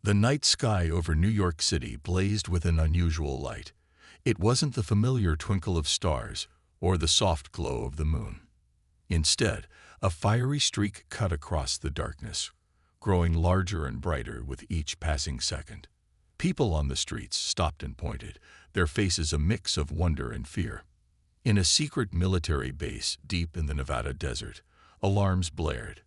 The night sky over New York City blazed with an unusual light. It wasn't the familiar twinkle of stars or the soft glow of the moon. Instead, a fiery streak cut across the darkness, growing larger and brighter with each passing second. People on the streets stopped and pointed, their faces a mix of wonder and fear. In a secret military base deep in the Nevada desert, alarms blared.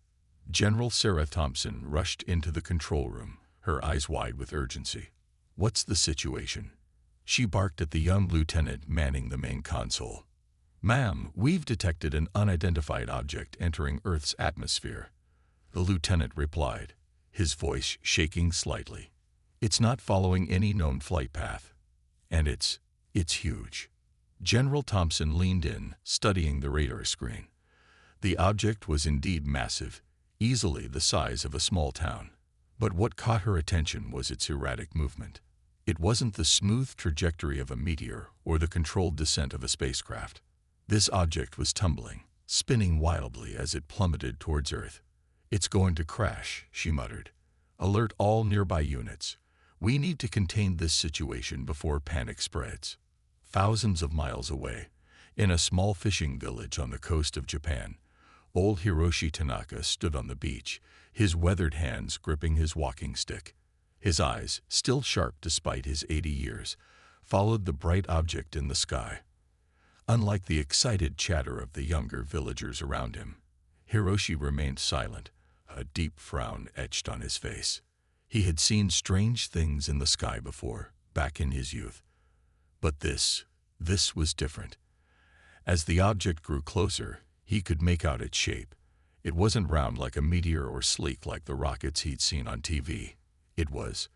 General Sarah Thompson rushed into the control room, her eyes wide with urgency. "What's the situation?" she barked at the young lieutenant manning the main console. "Ma'am, we've detected an unidentified object entering Earth's atmosphere," the lieutenant replied, his voice shaking slightly. "It's not following any known flight path. And it's huge." General Thompson leaned in, studying the radar screen. The object was indeed massive, easily the size of a small town. But what caught her attention was its erratic movement. It wasn't the smooth trajectory of a meteor or the controlled descent of a spacecraft. This object was tumbling, spinning wildly as it plummeted towards Earth. "It's going to crash," she muttered. "Alert all nearby units. We need to contain this situation before panic spreads." Thousands of miles away, in a small fishing village on the coast of Japan, old Hiroshi Tanaka stood on the beach, his weathered hands gripping his walking stick. His eyes, still sharp despite his 80 years, followed the bright object in the sky. Unlike the excited chatter of the younger villagers around him, Hiroshi remained silent, a deep frown etched on his face. He had seen strange things in the sky before, back in his youth. But this was different. As the object grew closer, he could make out its shape. It wasn't round like a meteor or sleek like the rockets he'd seen on TV. It was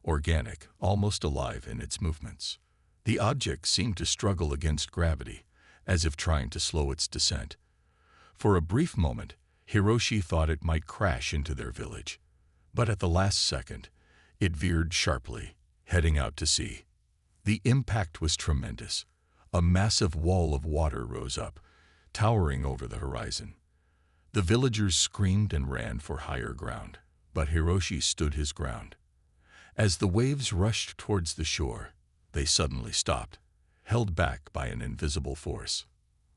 organic, almost alive in its movements. The object seemed to struggle against gravity, as if trying to slow its descent. For a brief moment, Hiroshi thought it might crash into their village. But at the last second, it veered sharply, heading out to sea. The impact was tremendous. A massive wall of water rose up, towering over the horizon. The villagers screamed and ran for higher ground, but Hiroshi stood his ground. As the waves rushed towards the shore, they suddenly stopped, held back by an invisible force.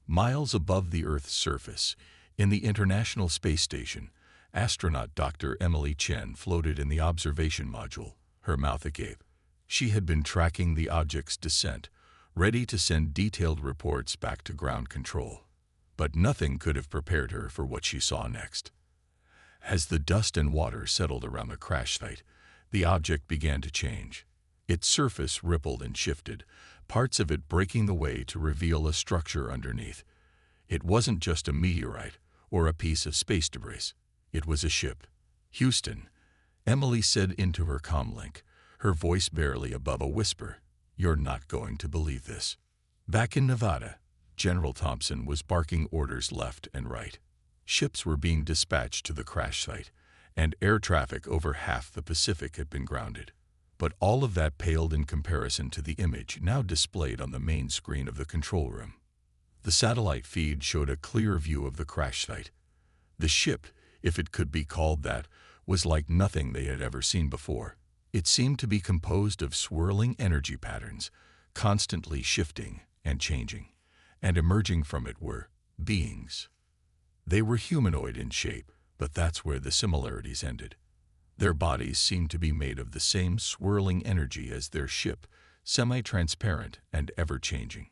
Miles above the Earth's surface, in the International Space Station, astronaut Dr. Emily Chen floated in the observation module, her mouth agape. She had been tracking the object's descent, ready to send detailed reports back to ground control. But nothing could have prepared her for what she saw next. As the dust and water settled around the crash site, the object began to change. Its surface rippled and shifted, parts of it breaking the way to reveal a structure underneath. It wasn't just a meteorite or a piece of space debris. It was a ship. "Houston," Emily said into her comlink, her voice barely above a whisper. "You're not going to believe this." Back in Nevada, General Thompson was barking orders left and right. Ships were being dispatched to the crash site, and air traffic over half the Pacific had been grounded. But all of that paled in comparison to the image now displayed on the main screen of the control room. The satellite feed showed a clear view of the crash site. The ship, if it could be called that, was like nothing they had ever seen before. It seemed to be composed of swirling energy patterns, constantly shifting and changing, and emerging from it were beings. They were humanoid in shape, but that's where the similarities ended. Their bodies seemed to be made of the same swirling energy as their ship, semi-transparent and ever-changing.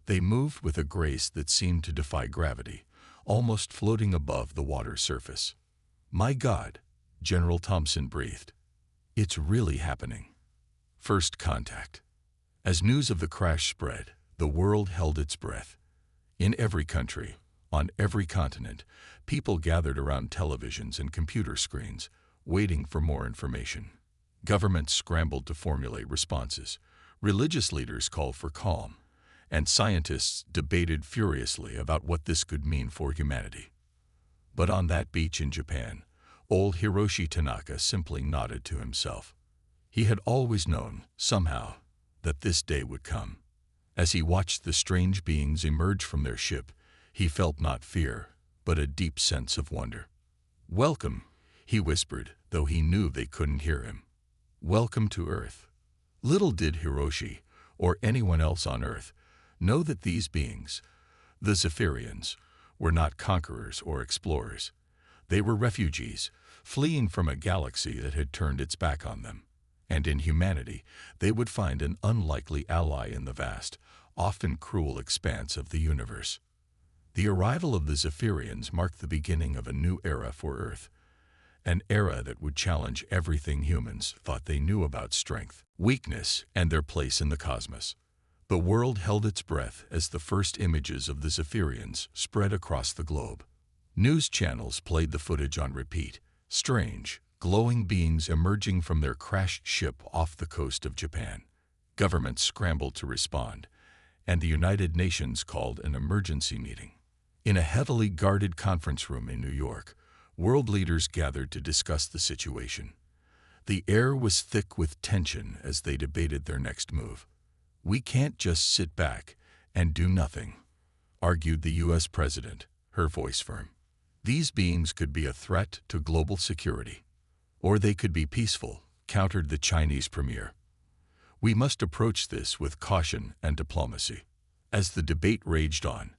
They moved with a grace that seemed to defy gravity, almost floating above the water's surface. "My God," General Thompson breathed. "It's really happening." First contact. As news of the crash spread, the world held its breath. In every country, on every continent, people gathered around televisions and computer screens, waiting for more information. Governments scrambled to formulate responses. Religious leaders called for calm, and scientists debated furiously about what this could mean for humanity. But on that beach in Japan, old Hiroshi Tanaka simply nodded to himself. He had always known, somehow, that this day would come. As he watched the strange beings emerge from their ship, he felt not fear, but a deep sense of wonder. "Welcome," he whispered, though he knew they couldn't hear him. Welcome to Earth. Little did Hiroshi, or anyone else on Earth, know that these beings, the Zephyrians, were not conquerors or explorers. They were refugees, fleeing from a galaxy that had turned its back on them. And in humanity, they would find an unlikely ally in the vast, often cruel expanse of the universe. The arrival of the Zephyrians marked the beginning of a new era for Earth, an era that would challenge everything humans thought they knew about strength, weakness, and their place in the cosmos. The world held its breath as the first images of the Zephyrians spread across the globe. News channels played the footage on repeat, strange, glowing beings emerging from their crashed ship off the coast of Japan. Governments scrambled to respond, and the United Nations called an emergency meeting. In a heavily guarded conference room in New York, world leaders gathered to discuss the situation. The air was thick with tension as they debated their next move. "We can't just sit back and do nothing," argued the U.S. president, her voice firm. "These beings could be a threat to global security, or they could be peaceful," countered the Chinese premier. "We must approach this with caution and diplomacy." As the debate raged on,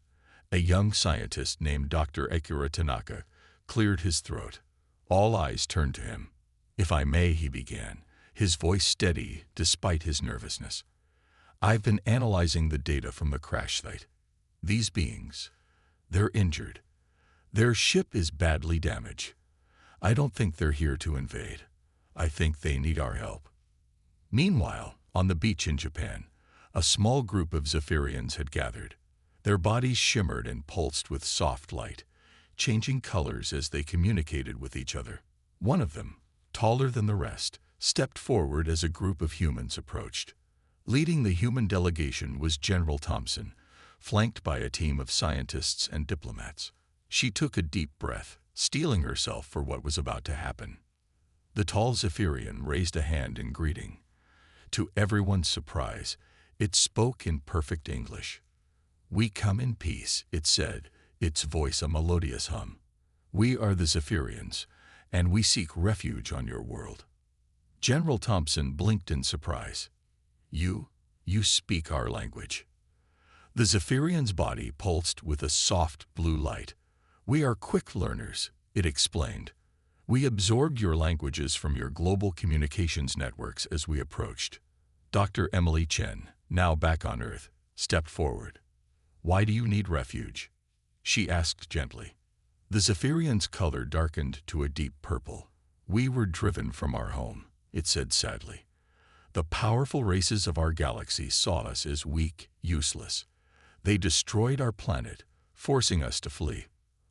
a young scientist named Dr. Akira Tanaka cleared his throat. All eyes turned to him. "If I may," he began, his voice steady despite his nervousness. "I've been analyzing the data from the crash site. These beings, they're injured. Their ship is badly damaged. I don't think they're here to invade. I think they need our help." Meanwhile, on the beach in Japan, a small group of Zephyrians had gathered. Their bodies shimmered and pulsed with soft light, changing colors as they communicated with each other. One of them, taller than the rest, stepped forward as a group of humans approached. Leading the human delegation was General Thompson, flanked by a team of scientists and diplomats. She took a deep breath, steeling herself for what was about to happen. The tall Zephyrian raised a hand in greeting. To everyone's surprise, it spoke in perfect English. "We come in peace," it said, its voice a melodious hum. "We are the Zephyrians, and we seek refuge on your world." General Thompson blinked in surprise. You speak our language." The Zephyrian's body pulsed with a soft blue light. "We are quick learners," it explained. "We absorbed your languages from your global communications networks as we approached." Dr. Emily Chen, now back on Earth, stepped forward. "Why do you need refuge?" she asked gently. The Zephyrian's color darkened to a deep purple. "We were driven from our home," it said sadly. "The powerful races of our galaxy saw us as weak, useless. They destroyed our planet, forcing us to flee."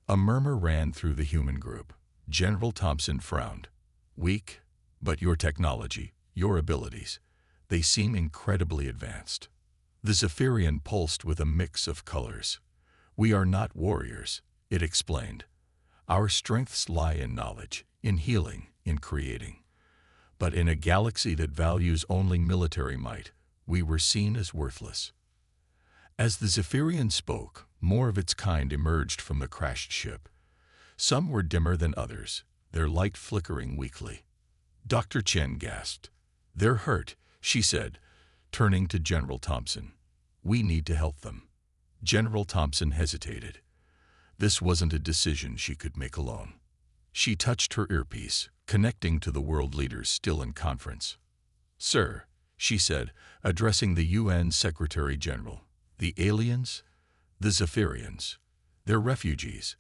A murmur ran through the human group. General Thompson frowned. "Weak, but your technology, your abilities, they seem incredibly advanced." The Zephyrian pulsed with a mix of colors. "We are not warriors," it explained. "Our strengths lie in knowledge, in healing, in creating. But in a galaxy that values only military might, we were seen as worthless." As the Zephyrian spoke, more of its kind emerged from the crashed ship. Some were dimmer than others, their light flickering weakly. Dr. Chen gasped. "They're hurt," she said, turning to General Thompson. "We need to help them." General Thompson hesitated. This wasn't a decision she could make alone. She touched her earpiece, connecting to the world leaders still in conference. "Sir," she said, addressing the UN Secretary General, "the aliens, the Zephyrians, they're refugees.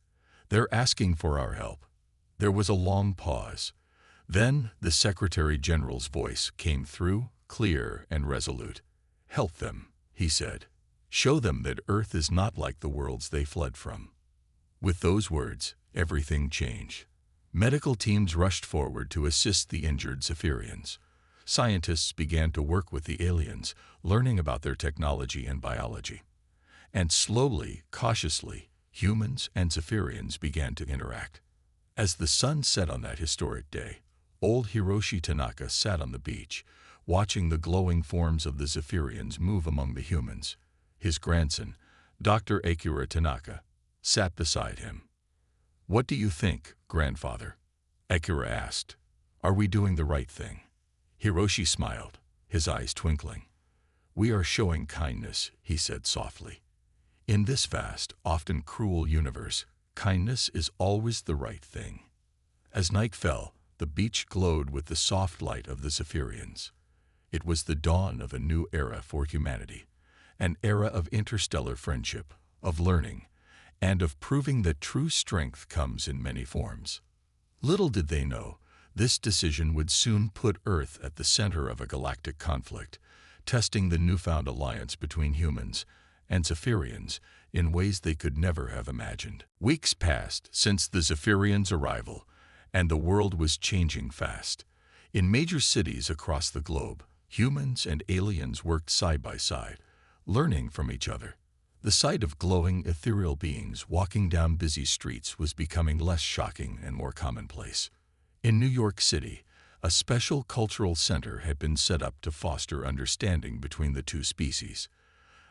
They're asking for our help." There was a long pause. Then the Secretary General's voice came through, clear and resolute. "Help them," he said. "Show them that Earth is not like the worlds they fled from." With those words, everything changed. Medical teams rushed forward to assist the injured Zephyrians. Scientists began to work with the aliens, learning about their technology and biology. And slowly, cautiously, humans and Zephyrians began to interact. As the sun set on that historic day, old Hiroshi Tanaka sat on the beach, watching the glowing forms of the Zephyrians move among the humans. His grandson, Dr. Akira Tanaka, sat beside him. "What do you think, grandfather?" Akira asked. "Are we doing the right thing?" Hiroshi smiled, his eyes twinkling. "We are showing kindness," he said softly. "In this vast, often cruel universe, kindness is always the right thing." As night fell, the beach glowed with the soft light of the Zephyrians. It was the dawn of a new era for humanity, an era of interstellar friendship, of learning, and of proving that true strength comes in many forms. Little did they know, this decision would soon put Earth at the center of a galactic conflict, testing the newfound alliance between humans and Zephyrians in ways they could never have imagined. Weeks passed since the Zephyrians' arrival, and the world was changing fast. In major cities across the globe, humans and aliens worked side by side, learning from each other. The sight of glowing, ethereal beings walking down busy streets was becoming less shocking and more commonplace. In New York City, a special cultural center had been set up to foster understanding between the two species.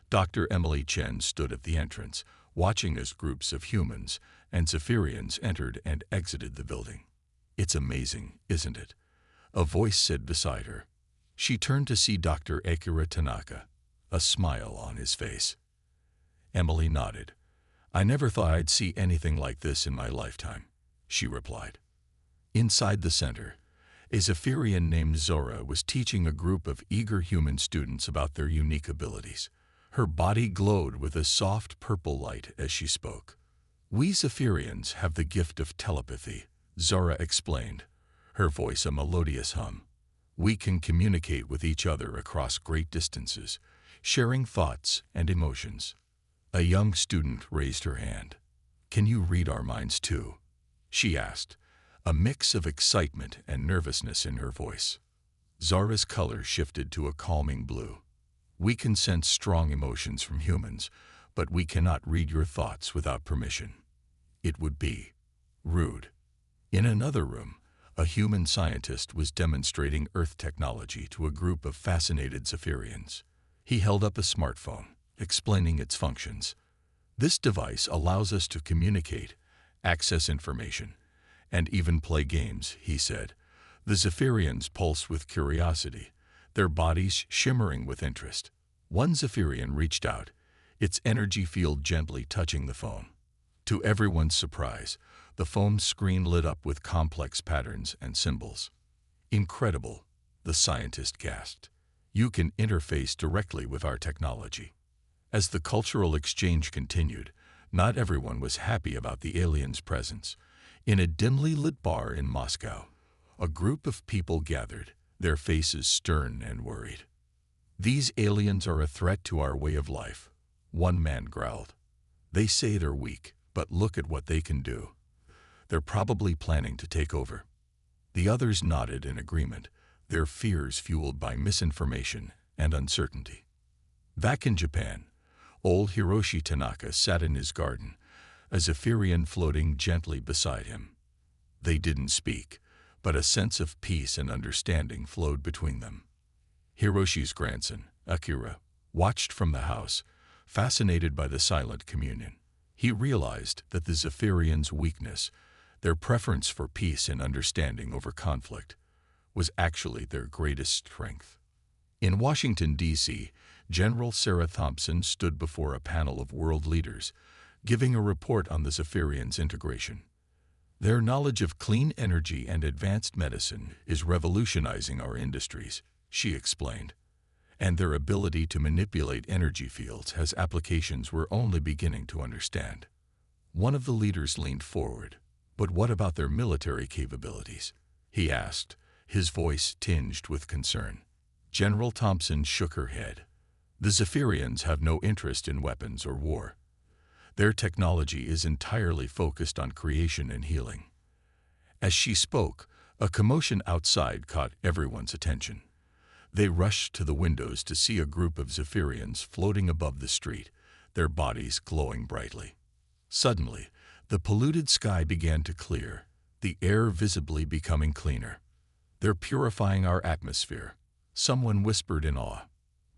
Dr. Emily Chen stood at the entrance, watching as groups of humans and Zephyrians entered and exited the building. "It's amazing, isn't it?" a voice said beside her. She turned to see Dr. Akira Tanaka, a smile on his face. Emily nodded. "I never thought I'd see anything like this in my lifetime," she replied. Inside the center, a Zephyrian named Zora was teaching a group of eager human students about their unique abilities. Her body glowed with a soft purple light as she spoke. "We Zephyrians have the gift of telepathy," Zora explained, her voice a melodious hum. "We can communicate with each other across great distances, sharing thoughts and emotions." A young student raised her hand. "Can you read our minds too?" she asked, a mix of excitement and nervousness in her voice. Zora's color shifted to a calming blue. "We can sense strong emotions from humans, but we cannot read your thoughts without permission. It would be rude." In another room, a human scientist was demonstrating Earth technology to a group of fascinated Zephyrians. He held up a smartphone, explaining its functions. "This device allows us to communicate, access information, and even play games," he said. The Zephyrians pulsed with curiosity, their bodies shimmering with interest. One Zephyrian reached out, its energy field gently touching the phone. To everyone's surprise, the foam screen lit up with complex patterns and symbols. "Incredible," the scientist gasped. "You can interface directly with our technology." As the cultural exchange continued, not everyone was happy about the aliens' presence. In a dimly lit bar in Moscow, a group of people gathered, their faces stern and worried. "These aliens are a threat to our way of life," one man growled. "They say they're weak, but look at what they can do. They're probably planning to take over." The others nodded in agreement, their fears fueled by misinformation and uncertainty. Back in Japan, old Hiroshi Tanaka sat in his garden, a Zephyrian floating gently beside him. They didn't speak, but a sense of peace and understanding flowed between them. Hiroshi's grandson, Akira, watched from the house, fascinated by the silent communion. He realized that the Zephyrians' weakness, their preference for peace and understanding over conflict, was actually their greatest strength. In Washington, D.C., General Sarah Thompson stood before a panel of world leaders, giving a report on the Zephyrians' integration. "Their knowledge of clean energy and advanced medicine is revolutionizing our industries," she explained, "and their ability to manipulate energy fields has applications we're only beginning to understand." One of the leaders leaned forward. "But what about their military capabilities?" he asked, his voice tinged with concern. General Thompson shook her head. "The Zephyrians have no interest in weapons or war. Their technology is entirely focused on creation and healing." As she spoke, a commotion outside caught everyone's attention. They rushed to the windows to see a group of Zephyrians floating above the street, their bodies glowing brightly. Suddenly, the polluted sky began to clear, the air visibly becoming cleaner. "They're purifying our atmosphere," someone whispered in awe.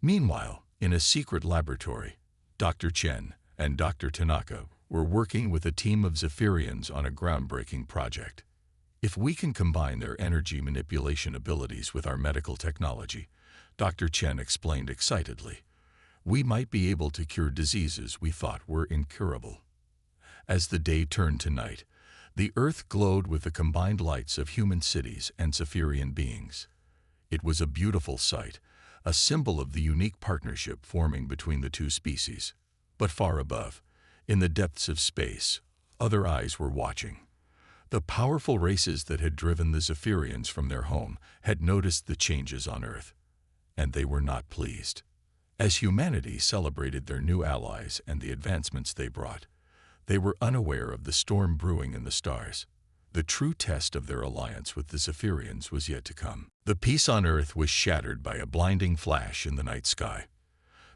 Meanwhile, in a secret laboratory, Dr. Chen and Dr. Tanaka were working with a team of Zephyrians on a groundbreaking project. If we can combine their energy manipulation abilities with our medical technology, Dr. Chen explained excitedly, we might be able to cure diseases we thought were incurable. As the day turned to night, the earth glowed with the combined lights of human cities and Zephyrian beings. It was a beautiful sight, a symbol of the unique partnership forming between the two species. But far above, in the depths of space, other eyes were watching. The powerful races that had driven the Zephyrians from their home had noticed the changes on Earth, and they were not pleased. As humanity celebrated their new allies and the advancements they brought, they were unaware of the storm brewing in the stars. The true test of their alliance with the Zephyrians was yet to come. The peace on Earth was shattered by a blinding flash in the night sky.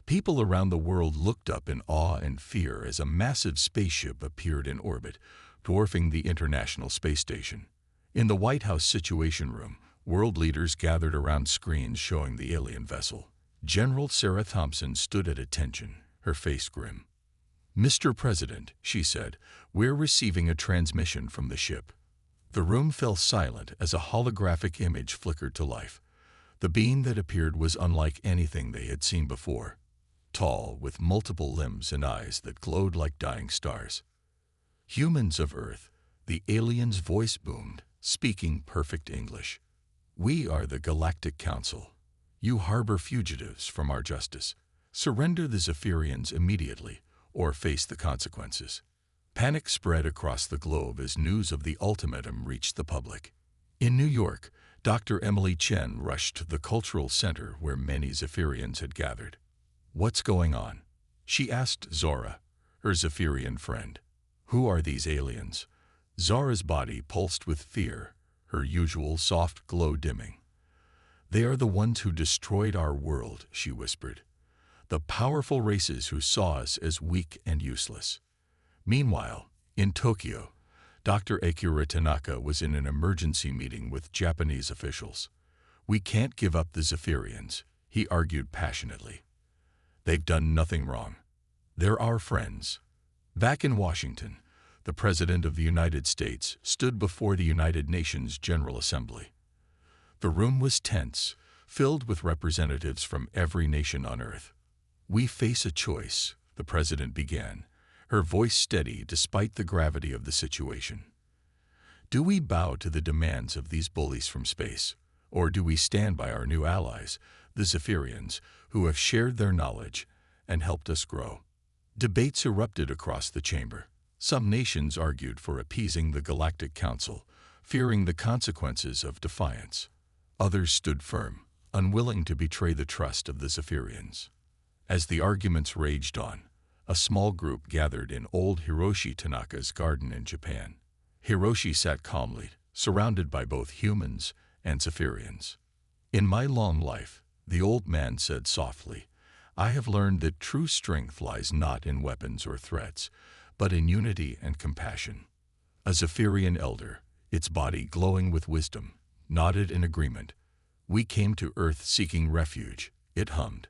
People around the world looked up in awe and fear as a massive spaceship appeared in orbit, dwarfing the International Space Station. In the White House Situation Room, world leaders gathered around screens showing the alien vessel. General Sarah Thompson stood at attention, her face grim. "Mr. President," she said, "we're receiving a transmission from the ship." The room fell silent as a holographic image flickered to life. The being that appeared was unlike anything they had seen before. Tall, with multiple limbs and eyes that glowed like dying stars. "Humans of Earth," the alien's voice boomed, speaking perfect English. "We are the Galactic Council. You harbor fugitives from our justice. Surrender the Zephyrians immediately, or face the consequences." Panic spread across the globe as news of the ultimatum reached the public. In New York, Dr. Emily Chen rushed to the cultural center where many Zephyrians had gathered. "What's going on?" she asked Zora, her Zephyrian friend. "Who are these aliens?" Zora's body pulsed with fear, her usual soft glow dimming. "They are the ones who destroyed our world," she whispered. "The powerful races who saw us as weak and useless." Meanwhile, in Tokyo, Dr. Akira Tanaka was in an emergency meeting with Japanese officials. "We can't give up the Zephyrians," he argued passionately. "They've done nothing wrong. They're our friends." Back in Washington, the President of the United States stood before the United Nations General Assembly. The room was tense, filled with representatives from every nation on Earth. "We face a choice," the President began, her voice steady despite the gravity of the situation. "Do we bow to the demands of these bullies from space, or do we stand by our new allies, the Zephyrians, who have shared their knowledge and helped us grow?" Debates erupted across the chamber. Some nations argued for appeasing the Galactic Council, fearing the consequences of defiance. Others stood firm, unwilling to betray the trust of the Zephyrians. As the arguments raged on, a small group gathered in old Hiroshi Tanaka's garden in Japan. Hiroshi sat calmly, surrounded by both humans and Zephyrians. "In my long life," the old man said softly, "I have learned that true strength lies not in weapons or threats, but in unity and compassion." A Zephyrian elder, its body glowing with wisdom, nodded in agreement. "We came to Earth seeking refuge," it hummed.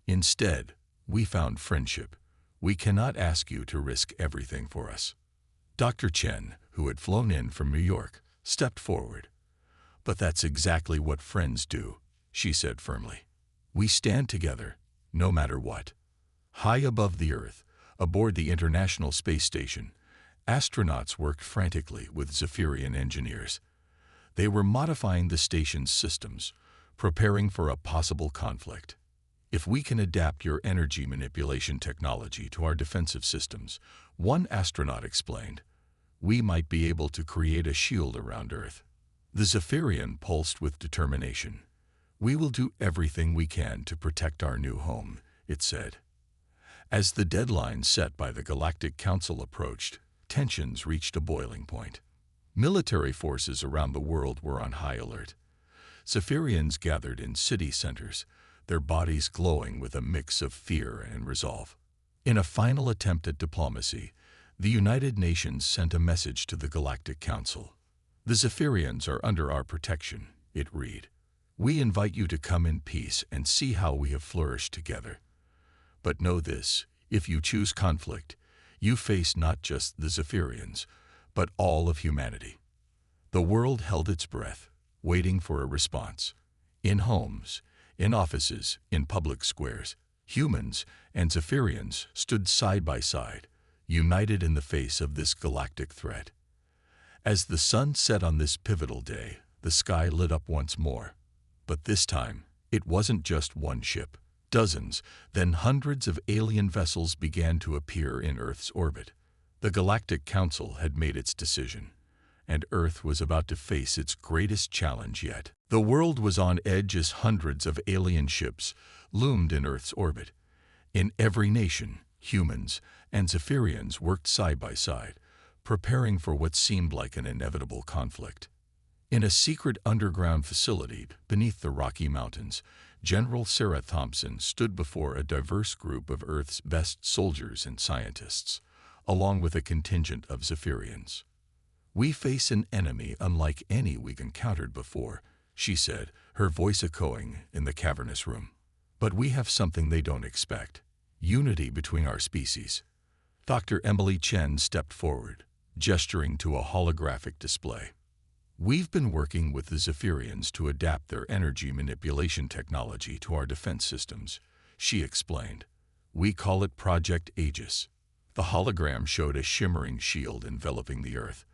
"Instead, we found friendship. We cannot ask you to risk everything for us." Dr. Chen, who had flown in from New York, stepped forward. "But that's exactly what friends do," she said firmly. "We stand together, no matter what." High above the Earth, aboard the International Space Station, astronauts worked frantically with Zephyrian engineers. They were modifying the station's systems, preparing for a possible conflict. "If we can adapt your energy manipulation technology to our defensive systems," one astronaut explained, "we might be able to create a shield around Earth." The Zephyrian pulsed with determination. "We will do everything we can to protect our new home," it said. As the deadline set by the Galactic Council approached, tensions reached a boiling point. Military forces around the world were on high alert. Zephyrians gathered in city centers, their bodies glowing with a mix of fear and resolve. In a final attempt at diplomacy, the United Nations sent a message to the Galactic Council. "The Zephyrians are under our protection," it read. "We invite you to come in peace and see how we have flourished together. But know this, if you choose conflict, you face not just the Zephyrians, but all of humanity." The world held its breath, waiting for a response. In homes, in offices, in public squares, humans and Zephyrians stood side by side, united in the face of this galactic threat. As the sun set on this pivotal day, the sky lit up once more. But this time, it wasn't just one ship. Dozens, then hundreds of alien vessels began to appear in Earth's orbit. The Galactic Council had made its decision, and Earth was about to face its greatest challenge yet. The world was on edge as hundreds of alien ships loomed in Earth's orbit. In every nation, humans and Zephyrians worked side by side, preparing for what seemed like an inevitable conflict. In a secret underground facility beneath the Rocky Mountains, General Sarah Thompson stood before a diverse group of Earth's best soldiers and scientists, along with a contingent of Zephyrians. "We face an enemy unlike any we've encountered before," she said, her voice echoing in the cavernous room. "But we have something they don't expect: unity between our species." Dr. Emily Chen stepped forward, gesturing to a holographic display. "We've been working with the Zephyrians to adapt their energy manipulation technology to our defense systems," she explained. "We call it Project Aegis." The hologram showed a shimmering shield enveloping the Earth.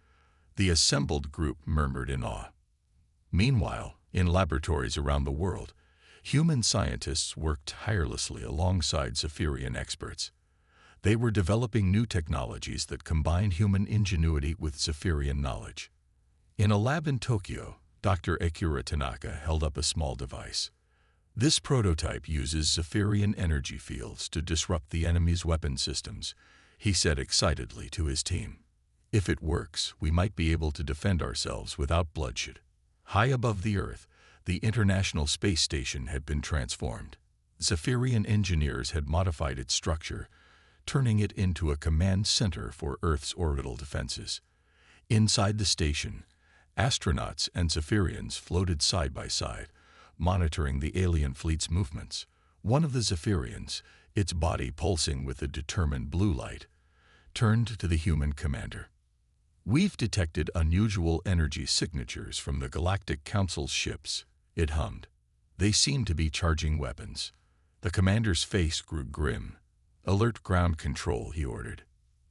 The assembled group murmured in awe. Meanwhile, in laboratories around the world, human scientists worked tirelessly alongside Zephyrian experts. They were developing new technologies that combined human ingenuity with Zephyrian knowledge. In a lab in Tokyo, Dr. Akira Tanaka held up a small device. "This prototype uses Zephyrian energy fields to disrupt the enemy's weapon systems," he said excitedly to his team. "If it works, we might be able to defend ourselves without bloodshed." High above the Earth, the International Space Station had been transformed. Zephyrian engineers had modified its structure, turning it into a command center for Earth's orbital defenses. Inside the station, astronauts and Zephyrians floated side by side, monitoring the alien fleet's movements. One of the Zephyrians, its body pulsing with a determined blue light, turned to the human commander. "We've detected unusual energy signatures from the Galactic Council's ships," it hummed. "They seem to be charging weapons." The commander's face grew grim. "Alert ground control," he ordered.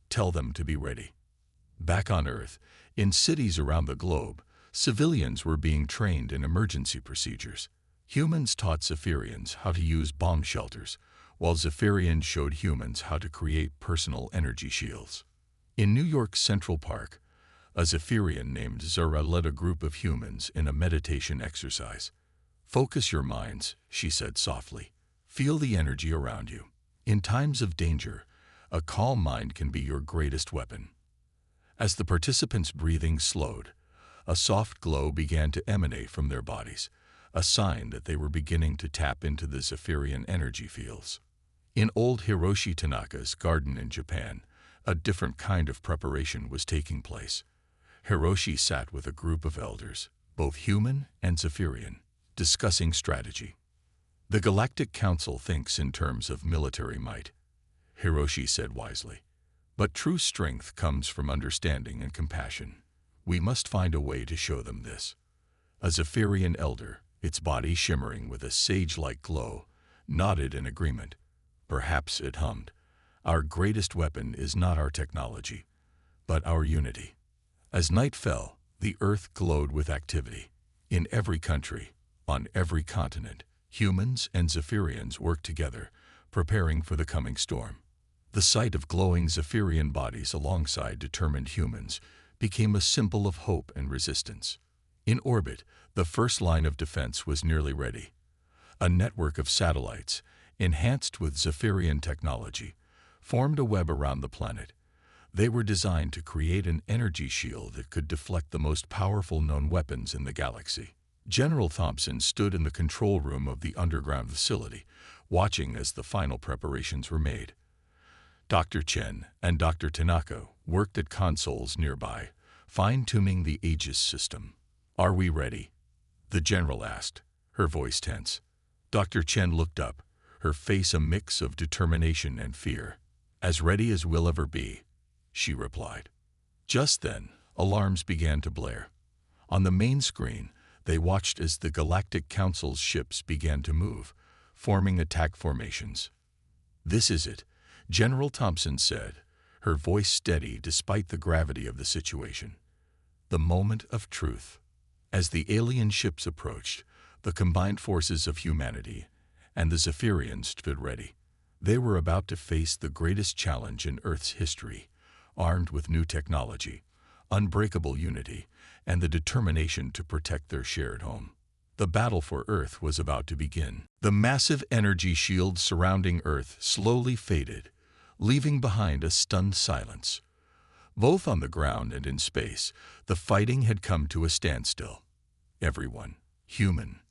"Tell them to be ready." Back on Earth, in cities around the globe, civilians were being trained in emergency procedures. Humans taught Zephyrians how to use bomb shelters, while Zephyrians showed humans how to create personal energy shields. In New York's Central Park, a Zephyrian named Zara led a group of humans in a meditation exercise. "Focus your minds," she said softly. "Feel the energy around you. In times of danger, a calm mind can be your greatest weapon." As the participants' breathing slowed, a soft glow began to emanate from their bodies, a sign that they were beginning to tap into the Zephyrian energy fields. In old Hiroshi Tanaka's garden in Japan, a different kind of preparation was taking place. Hiroshi sat with a group of elders, both human and Zephyrian, discussing strategy. "The Galactic Council thinks in terms of military might," Hiroshi said wisely. "But true strength comes from understanding and compassion. We must find a way to show them this." A Zephyrian elder, its body shimmering with a sage-like glow, nodded in agreement. "Perhaps," it hummed, "our greatest weapon is not our technology, but our unity." As night fell, the Earth glowed with activity. In every country, on every continent, humans and Zephyrians worked together, preparing for the coming storm. The sight of glowing Zephyrian bodies alongside determined humans became a symbol of hope and resistance. In orbit, the first line of defense was nearly ready. A network of satellites, enhanced with Zephyrian technology, formed a web around the planet. They were designed to create an energy shield that could deflect the most powerful known weapons in the galaxy. General Thompson stood in the control room of the underground facility, watching as the final preparations were made. Dr. Chen and Dr. Tanaka worked at consoles nearby, fine-tuning the Aegis system. "Are we ready?" the general asked, her voice tense. Dr. Chen looked up, her face a mix of determination and fear. "As ready as we'll ever be," she replied. Just then, alarms began to blare. On the main screen, they watched as the Galactic Council's ships began to move, forming attack formations. "This is it," General Thompson said, her voice steady despite the gravity of the situation. "The moment of truth." As the alien ships approached, the combined forces of humanity and the Zephyrians stood ready. They were about to face the greatest challenge in Earth's history, armed with new technology, unbreakable unity, and the determination to protect their shared home. The battle for Earth was about to begin. The massive energy shield surrounding Earth slowly faded, leaving behind a stunned silence. Both on the ground and in space, the fighting had come to a standstill. Everyone, human,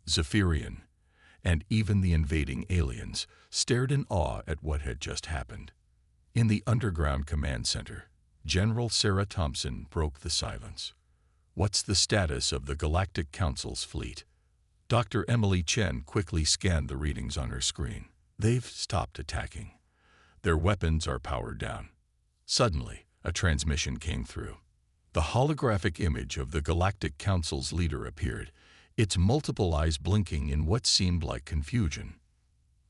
Zephyrian, and even the invading aliens, stared in awe at what had just happened. In the underground command center, General Sarah Thompson broke the silence. "What's the status of the Galactic Council's fleet?" Dr. Emily Chen quickly scanned the readings on her screen. "They've stopped attacking. Their weapons are powered down." Suddenly, a transmission came through. The holographic image of the Galactic Council's leader appeared, its multiple eyes blinking in what seemed like confusion.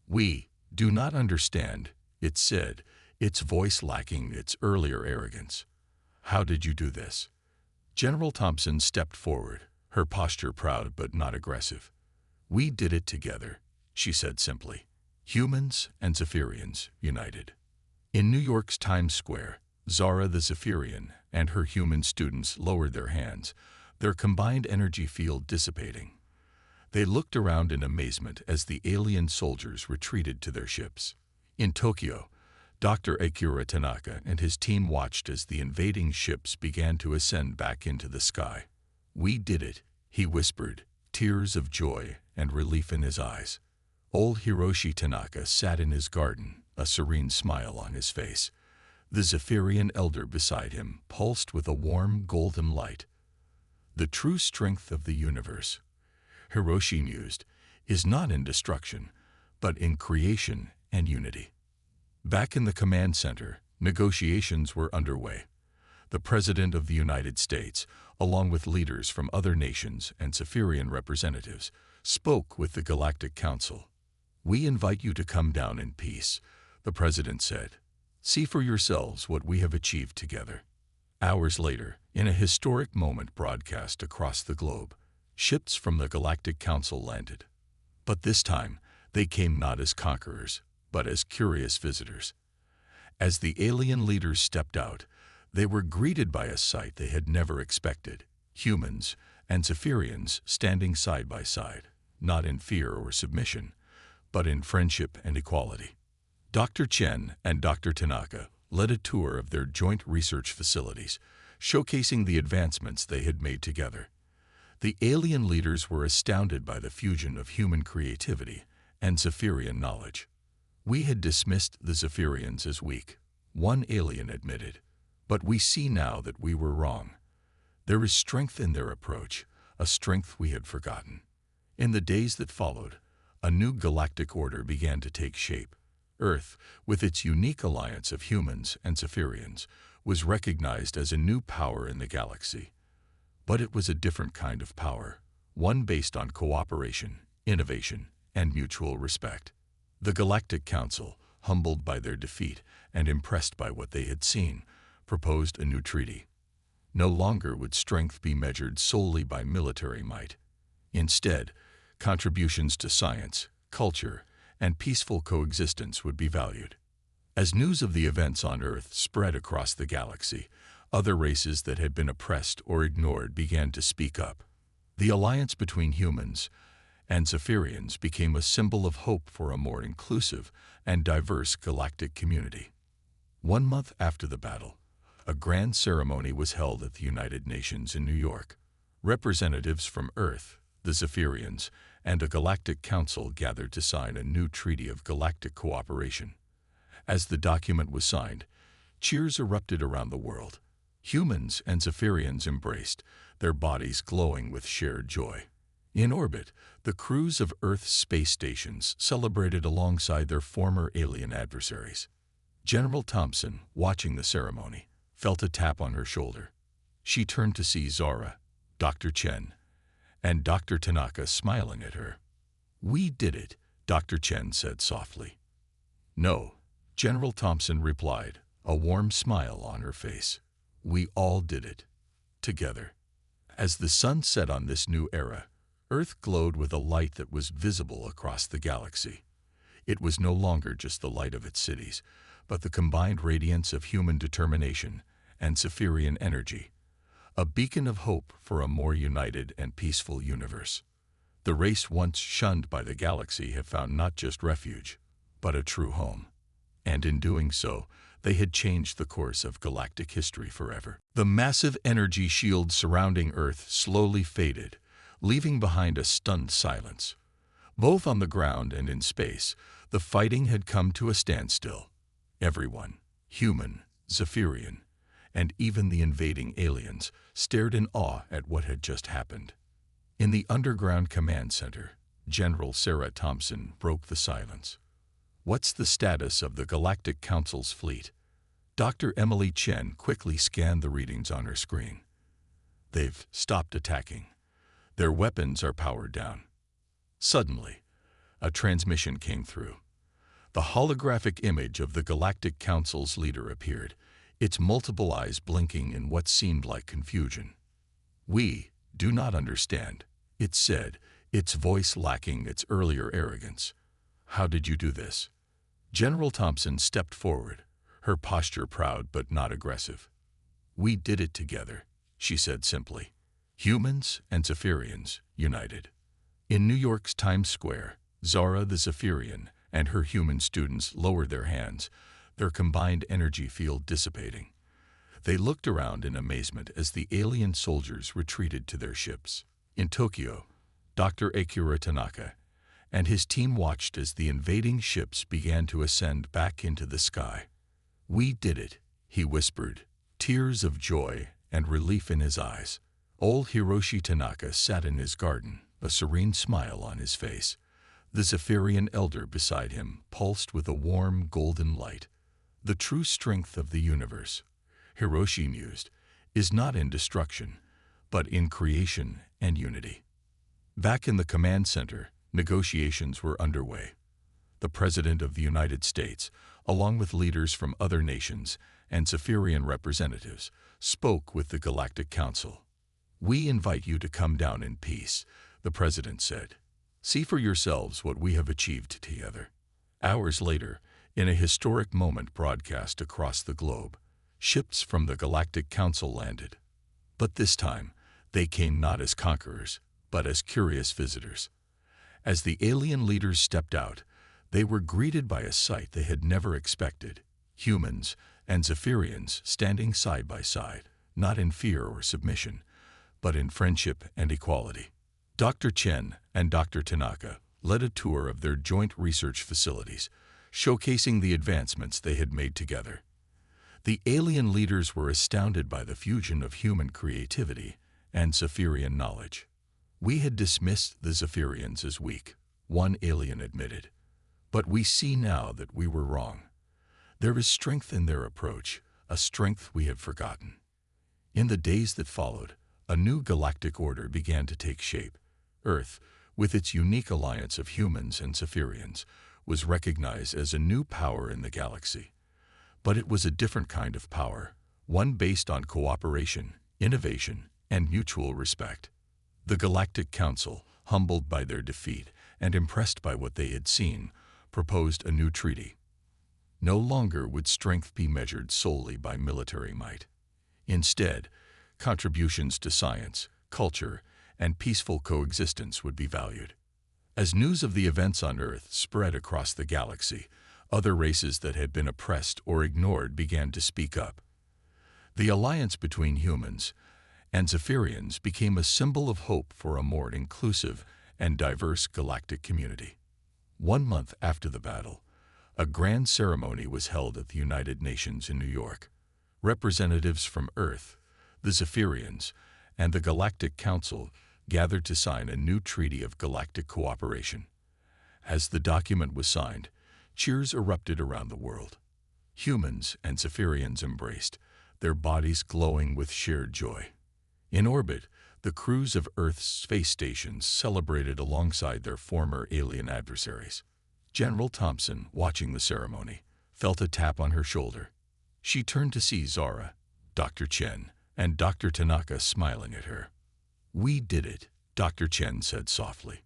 "We do not understand," it said, its voice lacking its earlier arrogance. "How did you do this?" General Thompson stepped forward, her posture proud but not aggressive. "We did it together," she said simply. "Humans and Zephyrians united." In New York's Times Square, Zara the Zephyrian and her human students lowered their hands, their combined energy field dissipating. They looked around in amazement as the alien soldiers retreated to their ships. In Tokyo, Dr. Akira Tanaka and his team watched as the invading ships began to ascend back into the sky. "We did it," he whispered, tears of joy and relief in his eyes. Old Hiroshi Tanaka sat in his garden, a serene smile on his face. The Zephyrian elder beside him pulsed with a warm golden light. "The true strength of the universe," Hiroshi mused, "is not in destruction, but in creation and unity." Back in the command center, negotiations were underway. The President of the United States, along with leaders from other nations and Zephyrian representatives, spoke with the Galactic Council. "We invite you to come down in peace," the President said. "See for yourselves what we have achieved together." Hours later, in a historic moment broadcast across the globe, ships from the Galactic Council landed. But this time, they came not as conquerors, but as curious visitors. As the alien leaders stepped out, they were greeted by a sight they had never expected: humans and Zephyrians standing side by side, not in fear or submission, but in friendship and equality. Dr. Chen and Dr. Tanaka led a tour of their joint research facilities, showcasing the advancements they had made together. The alien leaders were astounded by the fusion of human creativity and Zephyrian knowledge. "We had dismissed the Zephyrians as weak," one alien admitted, "but we see now that we were wrong. There is strength in their approach, a strength we had forgotten." In the days that followed, a new galactic order began to take shape. Earth, with its unique alliance of humans and Zephyrians, was recognized as a new power in the galaxy. But it was a different kind of power, one based on cooperation, innovation, and mutual respect. The Galactic Council, humbled by their defeat and impressed by what they had seen, proposed a new treaty. No longer would strength be measured solely by military might. Instead, contributions to science, culture, and peaceful coexistence would be valued. As news of the events on Earth spread across the galaxy, other races that had been oppressed or ignored began to speak up. The alliance between humans and Zephyrians became a symbol of hope for a more inclusive and diverse galactic community. 1 month after the battle, a grand ceremony was held at the United Nations in New York. Representatives from Earth, the Zephyrians, and a galactic council gathered to sign a new treaty of galactic cooperation. As the document was signed, cheers erupted around the world. Humans and Zephyrians embraced, their bodies glowing with shared joy. In orbit, the crews of Earth's space stations celebrated alongside their former alien adversaries. General Thompson, watching the ceremony, felt a tap on her shoulder. She turned to see Zara, Dr. Chen, and Dr. Tanaka smiling at her. "We did it," Dr. Chen said softly. "No," General Thompson replied, a warm smile on her face. "We all did it. Together." As the sun set on this new era, Earth glowed with a light that was visible across the galaxy. It was no longer just the light of its cities, but the combined radiance of human determination and Cypherian energy, a beacon of hope for a more united and peaceful universe. The race once shunned by the galaxy had found not just refuge, but a true home. And in doing so, they had changed the course of galactic history forever. The massive energy shield surrounding Earth slowly faded, leaving behind a stunned silence. Both on the ground and in space, the fighting had come to a standstill. Everyone, human, Zephyrian, and even the invading aliens, stared in awe at what had just happened. In the underground command center, General Sarah Thompson broke the silence. "What's the status of the Galactic Council's fleet?" Dr. Emily Chen quickly scanned the readings on her screen. "They've stopped attacking. Their weapons are powered down." Suddenly, a transmission came through. The holographic image of the Galactic Council's leader appeared, its multiple eyes blinking in what seemed like confusion. "We do not understand," it said, its voice lacking its earlier arrogance. "How did you do this?" General Thompson stepped forward, her posture proud but not aggressive. "We did it together," she said simply. "Humans and Zephyrians united." In New York's Times Square, Zara the Zephyrian and her human students lowered their hands, their combined energy field dissipating. They looked around in amazement as the alien soldiers retreated to their ships. In Tokyo, Dr. Akira Tanaka and his team watched as the invading ships began to ascend back into the sky. "We did it," he whispered, tears of joy and relief in his eyes. Old Hiroshi Tanaka sat in his garden, a serene smile on his face. The Zephyrian elder beside him pulsed with a warm golden light. "The true strength of the universe," Hiroshi mused, "is not in destruction, but in creation and unity." Back in the command center, negotiations were underway. The President of the United States, along with leaders from other nations and Zephyrian representatives, spoke with the Galactic Council. "We invite you to come down in peace," the President said. "See for yourselves what we have achieved together." Hours later, in a historic moment broadcast across the globe, ships from the Galactic Council landed. But this time, they came not as conquerors, but as curious visitors. As the alien leaders stepped out, they were greeted by a sight they had never expected: humans and Zephyrians standing side by side, not in fear or submission, but in friendship and equality. Dr. Chen and Dr. Tanaka led a tour of their joint research facilities, showcasing the advancements they had made together. The alien leaders were astounded by the fusion of human creativity and Zephyrian knowledge. "We had dismissed the Zephyrians as weak," one alien admitted. "But we see now that we were wrong. There is strength in their approach, a strength we had forgotten." In the days that followed, a new galactic order began to take shape. Earth, with its unique alliance of humans and Zephyrians, was recognized as a new power in the galaxy. But it was a different kind of power, one based on cooperation, innovation, and mutual respect. The Galactic Council, humbled by their defeat and impressed by what they had seen, proposed a new treaty. No longer would strength be measured solely by military might. Instead, contributions to science, culture, and peaceful coexistence would be valued. As news of the events on Earth spread across the galaxy, other races that had been oppressed or ignored began to speak up. The alliance between humans and Zephyrians became a symbol of hope for a more inclusive and diverse galactic community. 1 month after the battle, a grand ceremony was held at the United Nations in New York. Representatives from Earth, the Zephyrians, and the Galactic Council gathered to sign a new treaty of galactic cooperation. As the document was signed, cheers erupted around the world. Humans and Zephyrians embraced, their bodies glowing with shared joy. In orbit, The crews of Earth's space stations celebrated alongside their former alien adversaries. General Thompson, watching the ceremony, felt a tap on her shoulder. She turned to see Zara, Dr. Chen, and Dr. Tanaka smiling at her. "We did it," Dr. Chen said softly.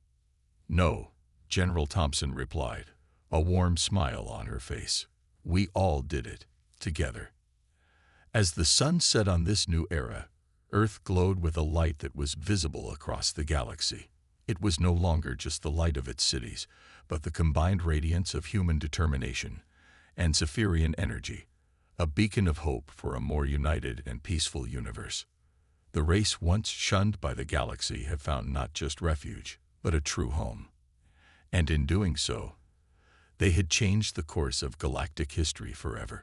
"No," General Thompson replied, a warm smile on her face. "We all did it, together." As the sun set on this new era, Earth glowed with a light that was visible across the galaxy. It was no longer just the light of its cities, but the combined radiance of human determination and Zephyrian energy, a beacon of hope for a more united and peaceful universe. The race once shunned by the galaxy had found not just refuge, but a true home. And in doing so, they had changed the course of galactic history forever.